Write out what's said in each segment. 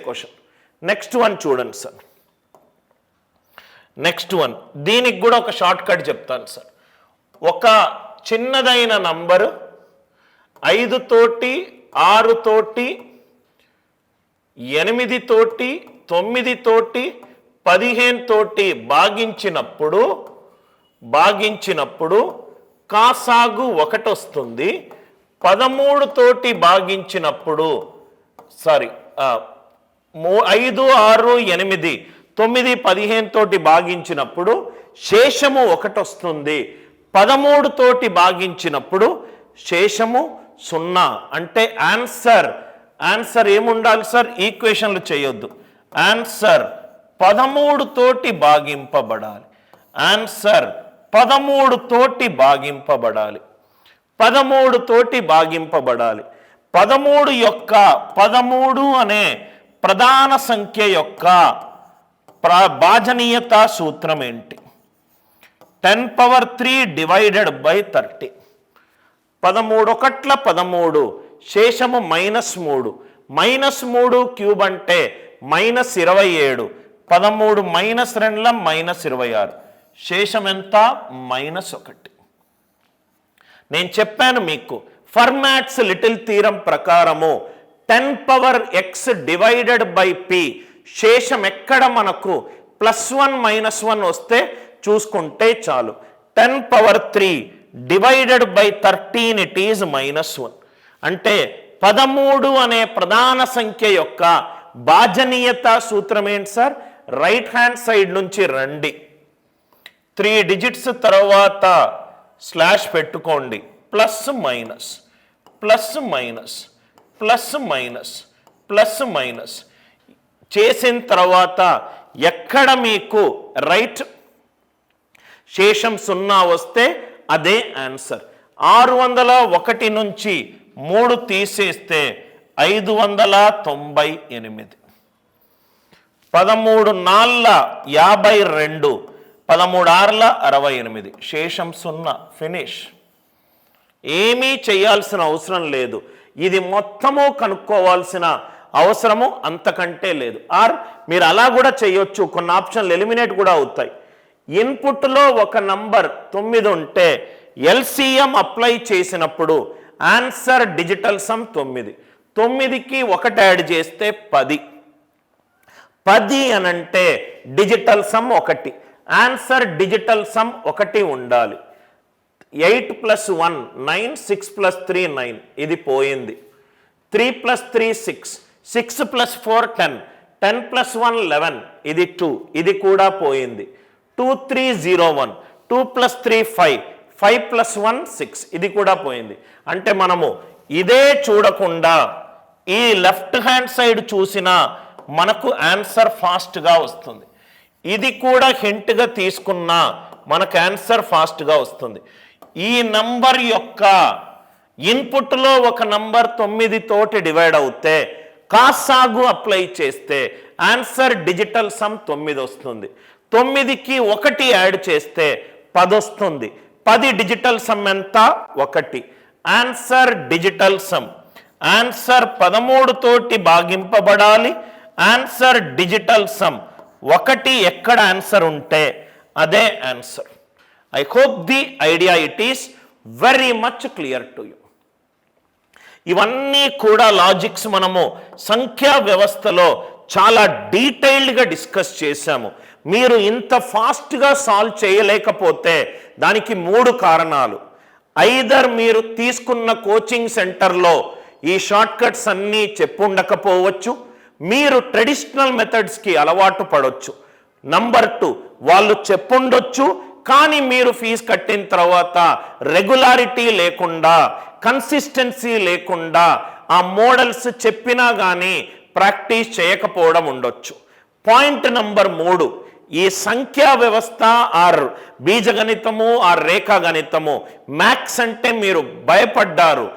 Question. Next one చూడండి sir. Next one, దీనికి కూడా ఒక షార్ట్ కట్ చెప్తాను సార్. ఒక చిన్నదైన నంబరు 5 తోటి 6 తోటి 8 తోటి 9 తోటి 15 తోటి భాగించినప్పుడు కాసాగు 1 వస్తుంది. 13 తోటి భాగించినప్పుడు 5, 6, 8, 9, 15 తోటి భాగించినప్పుడు శేషము 1 వస్తుంది. 13 తోటి భాగించినప్పుడు శేషము 0. అంటే ఆన్సర్ ఏముండాలి సార్? ఈక్వేషన్లు చేయొద్దు. ఆన్సర్ 13 తోటి భాగింపబడాలి. ఆన్సర్ 13 తోటి భాగింపబడాలి. 13 తోటి భాగింపబడాలి. 13 అనే ప్రధాన సంఖ్య యొక్క భాజనీయత సూత్రం ఏంటి? 10³ డివైడెడ్ బై 30. 13 1 13, శేషము -3. -3 క్యూబ్ అంటే -27. 13 -2 -26. శేషం ఎంత? -1. నేను చెప్పాను మీకు ఫర్మాట్స్ లిటిల్ థీరం ప్రకారము 10⁻x డివైడెడ్ బై p, శేషం ఎక్కడ మనకు +1 -1 వస్తే చూసుకుంటే చాలు. 10⁻3 డివైడెడ్ బై 13 ఇట్ ఈజ్ -1. అంటే 13 అనే ప్రధాన సంఖ్య యొక్క భాజనీయత సూత్రం ఏంటి సార్? రైట్ హ్యాండ్ సైడ్ నుంచి రండి, 3 డిజిట్స్ తర్వాత స్లాష్ పెట్టుకోండి, plus minus plus minus plus minus plus minus చేసిన తర్వాత ఎక్కడ మీకు రైట్ శేషం 0 వస్తే అదే ఆన్సర్. 601 నుంచి 3 తీసేస్తే 598. 13 4 52, 13 6 68, శేషం 0. ఫినిష్. ఏమీ చేయాల్సిన అవసరం లేదు. ఇది మొత్తము కనుక్కోవాల్సిన అవసరము అంతకంటే లేదు. ఆర్ మీరు అలా కూడా చేయొచ్చు, కొన్ని ఆప్షన్లు ఎలిమినేట్ కూడా అవుతాయి. ఇన్పుట్లో ఒక నంబర్ 9 ఉంటే ఎల్సిఎం అప్లై చేసినప్పుడు ఆన్సర్ డిజిటల్ సమ్ 9. 9కి 1 యాడ్ చేస్తే 10. 10 అనంటే digital sum 1. Answer digital sum 1 ఉండాలి. 8 + 1 9, 6 + 3 9, ఇది పోయింది. 3 + 3 6, 6 + 4 10, 10 + 1 11, ఇది 2, ఇది కూడా పోయింది. 2 3 0 1, 2 + 3 5, 5 + 1 6, ఇది కూడా పోయింది. అంటే మనము ఇదే చూడకుండా ఈ లెఫ్ట్ హ్యాండ్ సైడ్ చూసినా మనకు ఆన్సర్ ఫాస్ట్గా వస్తుంది. ఇది కూడా హింట్గా తీసుకున్నా మనకు ఆన్సర్ ఫాస్ట్గా వస్తుంది. ఈ నంబర్ యొక్క ఇన్పుట్లో ఒక నంబర్ 9 తోటి డివైడ్ అవుతే కాసాగు అప్లై చేస్తే ఆన్సర్ డిజిటల్ సమ్ 9 వస్తుంది. 9కి 1 యాడ్ చేస్తే 10 వస్తుంది. 10 డిజిటల్ సమ్ ఎంత? 1. Answer digital sum. ఆన్సర్ 13 తోటి భాగింపబడాలి. ఆన్సర్ డిజిటల్ సమ్ 1 ఎక్కడ ఆన్సర్ ఉంటే అదే answer. I hope the idea it is very much clear to you. ఇవన్నీ కూడా లాజిక్స్ మనము సంఖ్యా వ్యవస్థలో చాలా డీటెయిల్డ్గా డిస్కస్ చేశాము. మీరు ఇంత ఫాస్ట్గా సాల్వ్ చేయలేకపోతే దానికి 3 కారణాలు. ఐదర్ మీరు తీసుకున్న కోచింగ్ సెంటర్లో ఈ షార్ట్ కట్స్ అన్నీ చెప్పుండకపోవచ్చు, మీరు ట్రెడిషనల్ మెథడ్స్కి అలవాటు పడవచ్చు. నంబర్ 2, వాళ్ళు చెప్పుండొచ్చు కానీ మీరు ఫీజు కట్టిన తర్వాత రెగ్యులారిటీ లేకుండా, కన్సిస్టెన్సీ లేకుండా ఆ మోడల్స్ చెప్పినా కానీ ప్రాక్టీస్ చేయకపోవడం ఉండొచ్చు. పాయింట్ నంబర్ 3, ఈ సంఖ్యా వ్యవస్థ ఆర్ బీజగణితము ఆర్ రేఖాగణితము మ్యాథ్స్ అంటే మీరు భయపడ్డారు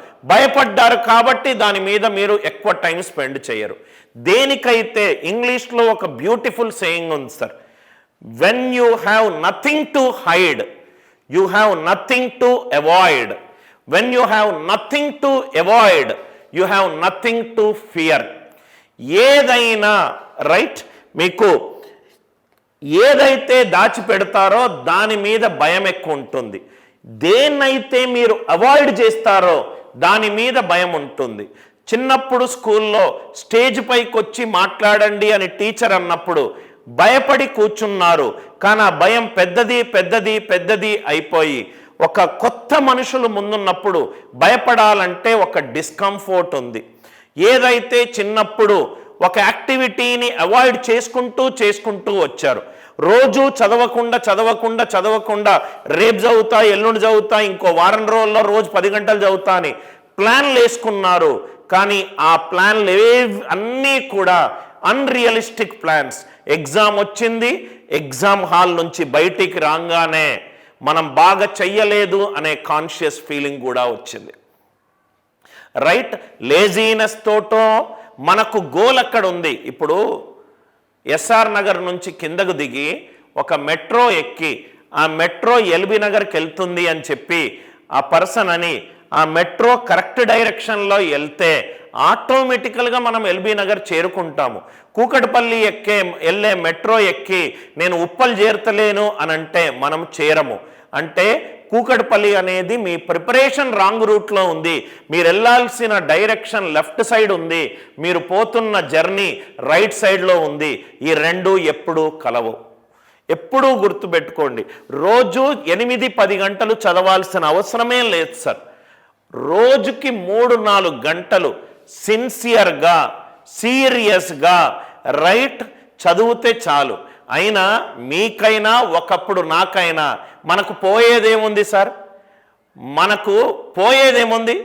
కాబట్టి దాని మీద మీరు ఎక్కువ టైం స్పెండ్ చేయరు. దేనికైతే ఇంగ్లీష్లో ఒక బ్యూటిఫుల్ సేయింగ్ ఉంది sir, when you have nothing to hide, you have nothing to avoid. When you have nothing to avoid, you have nothing to fear. ఏదైనా రైట్, మీకు ఏదైతే దాచిపెడతారో దాని మీద భయం ఎక్కువ ఉంటుంది, దేన్నైతే మీరు అవాయిడ్ చేస్తారో దాని మీద భయం ఉంటుంది. చిన్నప్పుడు స్కూల్లో స్టేజ్ పైకి వచ్చి మాట్లాడండి అని టీచర్ అన్నప్పుడు భయపడి కూర్చున్నారు, కానీ ఆ భయం పెద్దది పెద్దది పెద్దది అయిపోయి ఒక కొత్త మనుషులు ముందున్నప్పుడు భయపడాలంటే ఒక డిస్కంఫర్ట్ ఉంది. ఏదైతే చిన్నప్పుడు ఒక యాక్టివిటీని అవాయిడ్ చేసుకుంటూ వచ్చారు, రోజు చదవకుండా రేపు చదువుతా, ఎల్లుండి చదువుతా, ఇంకో వారం రోజుల్లో రోజు 10 గంటలు చదువుతా అని ప్లాన్లు వేసుకున్నారు. కానీ ఆ ప్లాన్లు అన్నీ కూడా అన్రియలిస్టిక్ ప్లాన్స్. ఎగ్జామ్ వచ్చింది, ఎగ్జామ్ హాల్ నుంచి బయటికి రాగానే మనం బాగా చెయ్యలేదు అనే కాన్షియస్ ఫీలింగ్ కూడా వచ్చింది. రైట్, లేజీనెస్ తోటో మనకు గోల్ అక్కడ ఉంది. ఇప్పుడు ఎస్ఆర్ నగర్ నుంచి కిందకు దిగి ఒక మెట్రో ఎక్కి ఆ మెట్రో ఎల్బీ నగర్కి వెళ్తుంది అని చెప్పి ఆ పర్సన్ అని ఆ మెట్రో కరెక్ట్ డైరెక్షన్లో వెళ్తే ఆటోమేటికల్గా మనం ఎల్బీ నగర్ చేరుకుంటాము. కూకట్పల్లి వెళ్ళే మెట్రో ఎక్కి నేను ఉప్పల్ చేరతలేను అని అంటే మనం చేరము. అంటే కూకట్పల్లి అనేది మీ ప్రిపరేషన్ రాంగ్ రూట్లో ఉంది, మీరు వెళ్ళాల్సిన డైరెక్షన్ లెఫ్ట్ సైడ్ ఉంది, మీరు పోతున్న జర్నీ రైట్ సైడ్లో ఉంది. ఈ రెండు ఎప్పుడూ కలవు. ఎప్పుడూ గుర్తుపెట్టుకోండి, రోజు 8-10 గంటలు చదవాల్సిన అవసరమే లేదు సార్. రోజుకి 3-4 గంటలు సిన్సియర్గా సీరియస్గా రైట్ చదివితే చాలు. అయినా మీకైనా ఒకప్పుడు నాకైనా మనకు పోయేదేముంది సార్? మనకు పోయేదేముంది?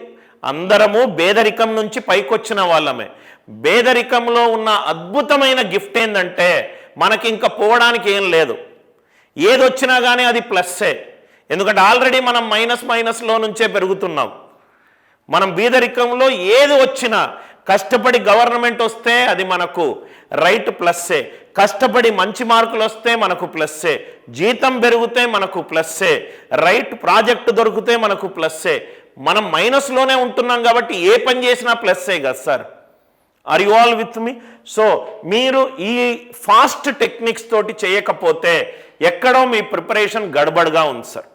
అందరము పేదరికం నుంచి పైకొచ్చిన వాళ్ళమే. పేదరికంలో ఉన్న అద్భుతమైన గిఫ్ట్ ఏంటంటే మనకి ఇంకా పోవడానికి ఏం లేదు, ఏదొచ్చినా కానీ అది ప్లస్సే. ఎందుకంటే ఆల్రెడీ మనం మైనస్లో నుంచే పెరుగుతున్నాం. మనం బీదరికంలో ఏది వచ్చినా కష్టపడి గవర్నమెంట్ వస్తే అది మనకు రైట్ ప్లస్సే, కష్టపడి మంచి మార్కులు వస్తే మనకు ప్లస్సే, జీతం పెరిగితే మనకు ప్లస్సే, రైట్ ప్రాజెక్టు దొరికితే మనకు ప్లస్సే. మనం మైనస్లోనే ఉంటున్నాం కాబట్టి ఏ పని చేసినా ప్లస్సే కదా sir. Are you all with me? So మీరు ఈ ఫాస్ట్ టెక్నిక్స్ తోటి చేయకపోతే ఎక్కడో మీ ప్రిపరేషన్ గడబడగా ఉంది సార్.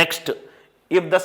Next, if the